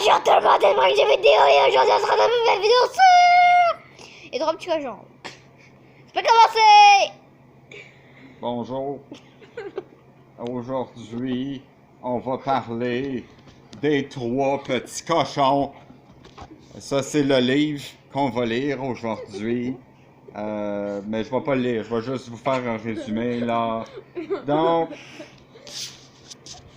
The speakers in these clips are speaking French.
Bonjour tout le monde, c'est moi que j'ai vidéo et aujourd'hui on se retrouve une nouvelle vidéo sur... Et trois petits cochons. C'est pas commencer. Bonjour. Aujourd'hui, on va parler des trois petits cochons. Ça, c'est le livre qu'on va lire aujourd'hui. Mais je vais pas le lire, je vais juste vous faire un résumé là. Donc,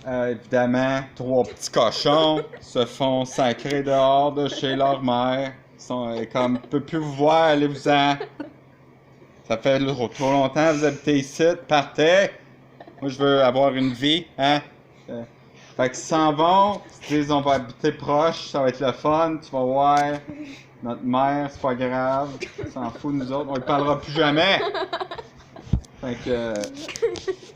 évidemment, trois petits cochons se font sacrer dehors de chez leur mère. Ils sont comme, je peux plus vous voir, allez-vous-en. Ça fait trop longtemps que vous habitez ici, partez. Moi, je veux avoir une vie, hein. Fait qu'ils s'en vont, ils se disent on va habiter proche, ça va être le fun, tu vas voir. Notre mère, c'est pas grave, on s'en fout de nous autres, on ne parlera plus jamais. Fait que,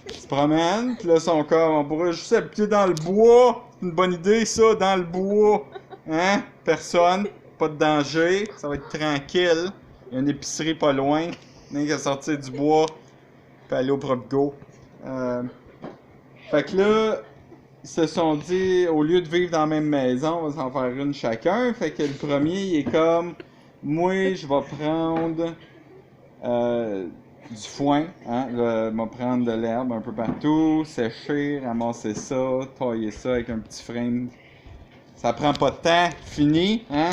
ils se promènent, pis là, ils sont comme, on pourrait juste habiter dans le bois. C'est une bonne idée, ça, dans le bois. Hein? Personne, pas de danger, ça va être tranquille. Il y a une épicerie pas loin, rien qu'à sortir du bois, puis aller au Propgo. Fait que là, ils se sont dit, au lieu de vivre dans la même maison, on va s'en faire une chacun. Fait que le premier, il est comme, moi, je vais prendre du foin, hein, je vais prendre de l'herbe un peu partout, sécher, ramasser ça, tailler ça avec un petit frame. Ça prend pas de temps, fini, hein?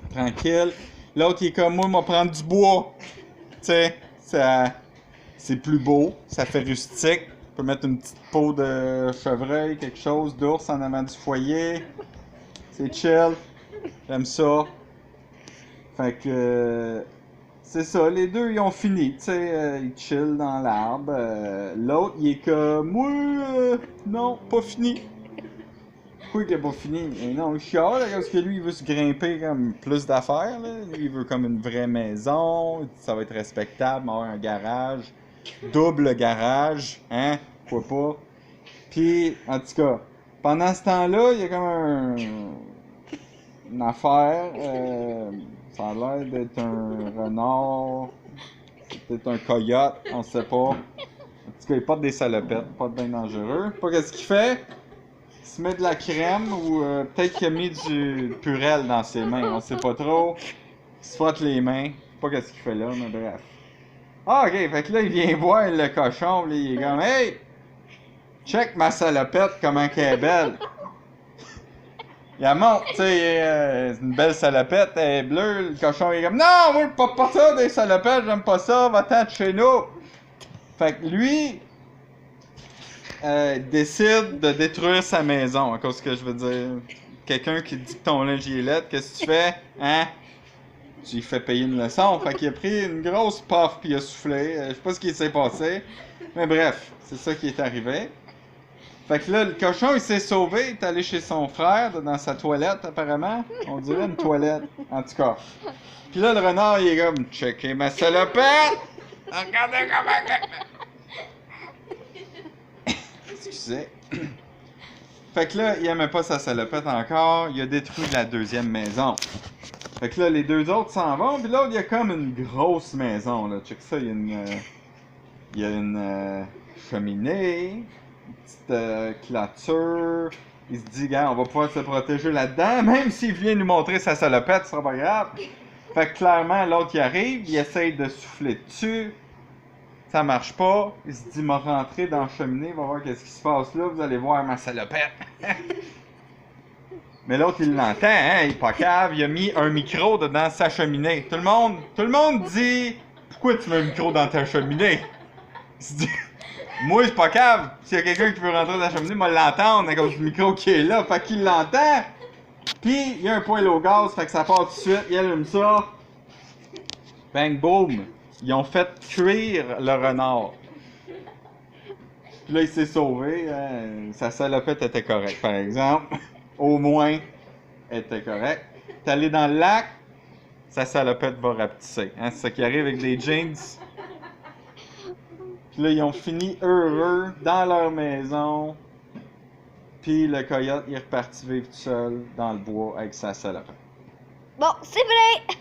Tranquille. L'autre, il est comme, moi, je vais prendre du bois. Tu sais, c'est plus beau, ça fait rustique. On peut mettre une petite peau de chevreuil, quelque chose d'ours en avant du foyer. C'est chill. J'aime ça. Fait que... c'est ça, les deux, ils ont fini. Tu sais, ils chillent dans l'arbre. L'autre, il est comme... moi, non, pas fini. Pourquoi il est pas fini? Et non, il chiale, là, parce que lui, il veut se grimper comme plus d'affaires. Là. Lui, il veut comme une vraie maison. Ça va être respectable, avoir un garage. Double garage, hein? Pourquoi pas? Puis, en tout cas, pendant ce temps-là, il y a comme une affaire. Ça a l'air d'être un renard, peut-être un coyote, on sait pas. En tout cas, il porte des salopettes, pas de bien dangereux. Pas qu'est-ce qu'il fait? Il se met de la crème ou peut-être qu'il a mis du purel dans ses mains, on sait pas trop. Il se frotte les mains, pas qu'est-ce qu'il fait là, mais bref. Ah, ok, fait que là, il vient voir le cochon, là, il est comme, hey! Check ma salopette, comment qu'elle est belle! Il la montre, tu sais, c'est une belle salopette, elle est bleue, le cochon il est comme, non, moi, pas ça des salopettes, j'aime pas ça, va-t'en de chez nous! Fait que lui, décide de détruire sa maison, à cause que je veux dire, quelqu'un qui dit que ton linge est laid, qu'est-ce que tu fais? Hein? Tu lui fais payer une leçon. Fait qu'il a pris une grosse puff puis il a soufflé. Je sais pas ce qui s'est passé. Mais bref, c'est ça qui est arrivé. Fait que là, le cochon, il s'est sauvé. Il est allé chez son frère, dans sa toilette, apparemment. On dirait une toilette. En tout cas. Puis là, le renard, il est comme, checker ma salopette! Regardez comment... Excusez. Fait que là, il aimait pas sa salopette encore. Il a détruit la deuxième maison. Fait que là, les deux autres s'en vont, puis l'autre, il y a comme une grosse maison, là. Check ça, il y a une cheminée, une petite clôture. Il se dit, gars, on va pouvoir se protéger là-dedans, même s'il vient nous montrer sa salopette, ce sera pas grave. Fait que clairement, l'autre, il arrive, il essaye de souffler dessus. Ça marche pas. Il se dit, m'a rentré dans la cheminée, il va voir qu'est-ce qui se passe là, vous allez voir ma salopette. Mais l'autre, il l'entend, hein, il est pas cave, il a mis un micro dedans sa cheminée. Tout le monde dit, pourquoi tu mets un micro dans ta cheminée? Il se dit, moi, c'est pas cave, s'il y a quelqu'un qui veut rentrer dans la cheminée, moi l'entendre à cause du micro qui est là, fait qu'il l'entend. Puis, il y a un poêle au gaz, fait que ça part tout de suite, il allume ça. Bang, boom. Ils ont fait cuire le renard. Puis là, il s'est sauvé, hein, sa salopette était correcte, par exemple. Au moins, elle était correcte. T'es allé dans le lac, sa salopette va rapetisser. Hein? C'est ça qui arrive avec des jeans. Puis là, ils ont fini heureux dans leur maison. Puis le coyote, il est reparti vivre tout seul dans le bois avec sa salopette. Bon, c'est vrai.